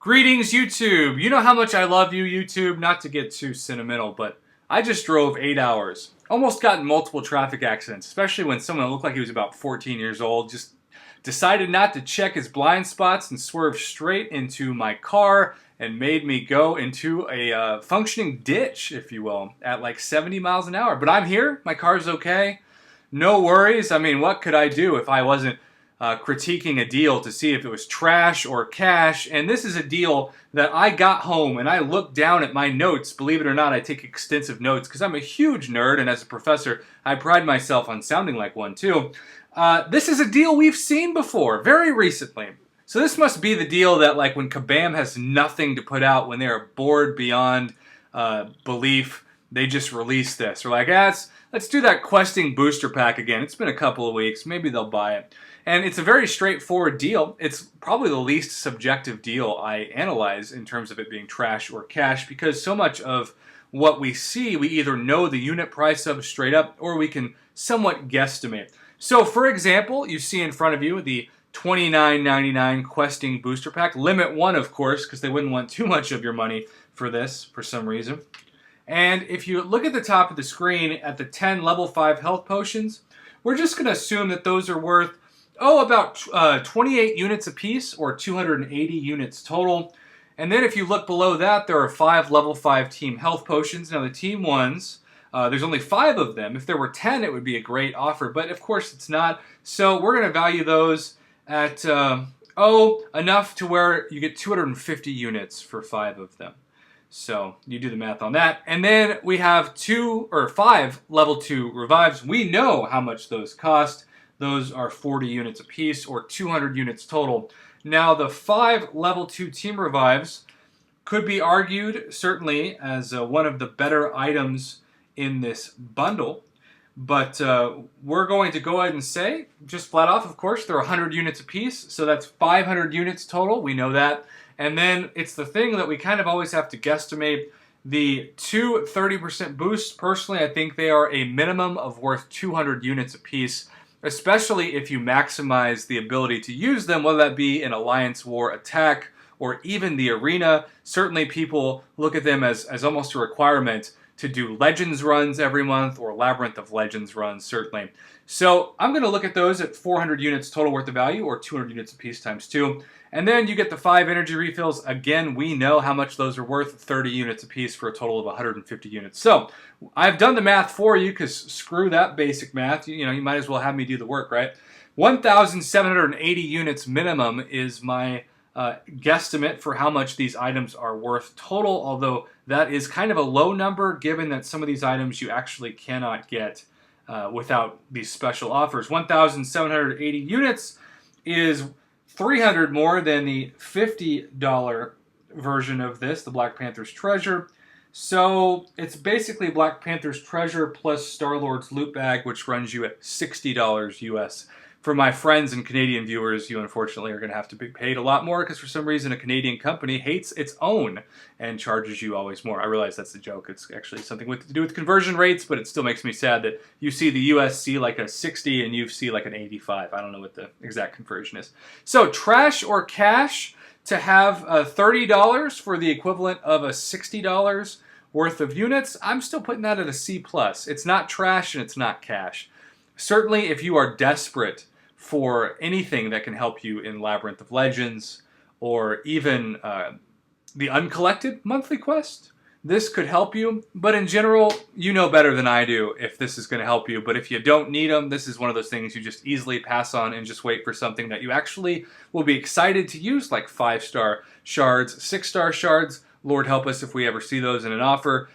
Greetings, YouTube. You know how much I love you, YouTube. Not to get too sentimental, but I just drove 8 hours. Almost got in multiple traffic accidents, especially when someone looked like he was about 14 years old just decided not to check his blind spots and swerved straight into my car and made me go into a functioning ditch, if you will, at like 70 miles an hour. But I'm here. My car's okay. No worries. I mean, what could I do if I wasn't critiquing a deal to see if it was trash or cash? And this is a deal that I got home and I looked down at my notes. Believe it or not, I take extensive notes because I'm a huge nerd, and as a professor, I pride myself on sounding like one too. This is a deal we've seen before, very recently. So this must be the deal that, like, when Kabam has nothing to put out, when they're bored beyond belief, they just release this. We're like, let's do that questing booster pack again. It's been a couple of weeks. Maybe they'll buy it. And it's a very straightforward deal. It's probably the least subjective deal I analyze in terms of it being trash or cash, because so much of what we see, we either know the unit price of straight up, or we can somewhat guesstimate. So, for example, you see in front of you the $29.99 questing booster pack. Limit one, of course, because they wouldn't want too much of your money for this for some reason. And if you look at the top of the screen at the 10 level 5 health potions, we're just going to assume that those are worth, about 28 units apiece, or 280 units total. And then if you look below that, there are 5 level 5 team health potions. Now the team ones, there's only 5 of them. If there were 10, it would be a great offer, but of course it's not. So we're going to value those at, enough to where you get 250 units for 5 of them. So you do the math on that. And then we have 5 level 2 revives. We know how much those cost. Those are 40 units apiece, or 200 units total. Now the 5 level 2 team revives could be argued certainly as one of the better items in this bundle. But we're going to go ahead and say, just flat off, of course, they're 100 units apiece. So that's 500 units total. We know that. And then it's the thing that we kind of always have to guesstimate. The two 30% boosts, personally, I think they are a minimum of worth 200 units apiece, especially if you maximize the ability to use them, whether that be in Alliance War Attack or even the Arena. Certainly people look at them as almost a requirement to do Legends runs every month, or Labyrinth of Legends runs, certainly. So I'm going to look at those at 400 units total worth of value, or 200 units apiece times 2. And then you get the 5 energy refills. Again, we know how much those are worth, 30 units apiece for a total of 150 units. So I've done the math for you, because screw that basic math. You might as well have me do the work, right? 1,780 units minimum is my guesstimate for how much these items are worth total, although that is kind of a low number given that some of these items you actually cannot get without these special offers. 1,780 units is 300 more than the $50 version of this, the Black Panther's Treasure. So it's basically Black Panther's Treasure plus Star-Lord's Loot Bag, which runs you at $60 US. For my friends and Canadian viewers, you unfortunately are going to have to be paid a lot more, because for some reason a Canadian company hates its own and charges you always more. I realize that's a joke. It's actually something to do with conversion rates, but it still makes me sad that you see the USC like a 60 and you see like an 85. I don't know what the exact conversion is. So trash or cash to have $30 for the equivalent of a $60 worth of units? I'm still putting that at a C+. It's not trash and it's not cash. Certainly, if you are desperate for anything that can help you in Labyrinth of Legends, or even the Uncollected monthly quest, this could help you. But in general, you know better than I do if this is going to help you. But if you don't need them, this is one of those things you just easily pass on and just wait for something that you actually will be excited to use, like 5-star shards, 6-star shards. Lord help us if we ever see those in an offer.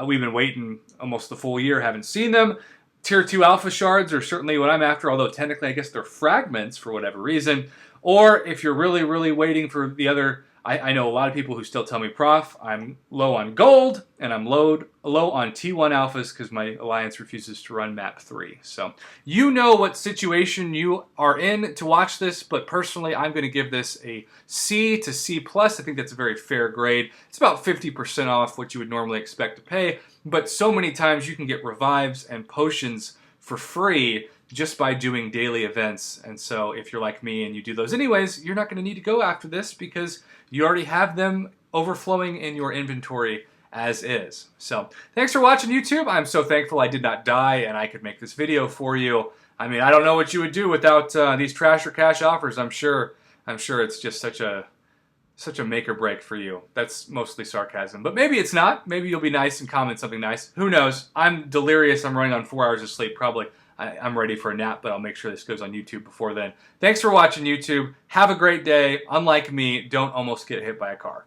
We've been waiting almost the full year, haven't seen them. Tier 2 alpha shards are certainly what I'm after, although technically I guess they're fragments for whatever reason. Or if you're really, really waiting for the other, I know a lot of people who still tell me, Prof, I'm low on gold and I'm low on T1 alphas because my alliance refuses to run map 3. So you know what situation you are in to watch this, but personally I'm going to give this a C to C+. I think that's a very fair grade. It's about 50% off what you would normally expect to pay, but so many times you can get revives and potions for free just by doing daily events. And so if you're like me and you do those anyways, you're not going to need to go after this because you already have them overflowing in your inventory as is. So thanks for watching, YouTube. I'm so thankful I did not die and I could make this video for you. I mean, I don't know what you would do without these trash or cash offers. I'm sure it's just such a make or break for you. That's mostly sarcasm, but maybe it's not. Maybe you'll be nice and comment something nice. Who knows? I'm delirious. I'm running on 4 hours of sleep. Probably I'm ready for a nap, but I'll make sure this goes on YouTube before then. Thanks for watching, YouTube. Have a great day. Unlike me, don't almost get hit by a car.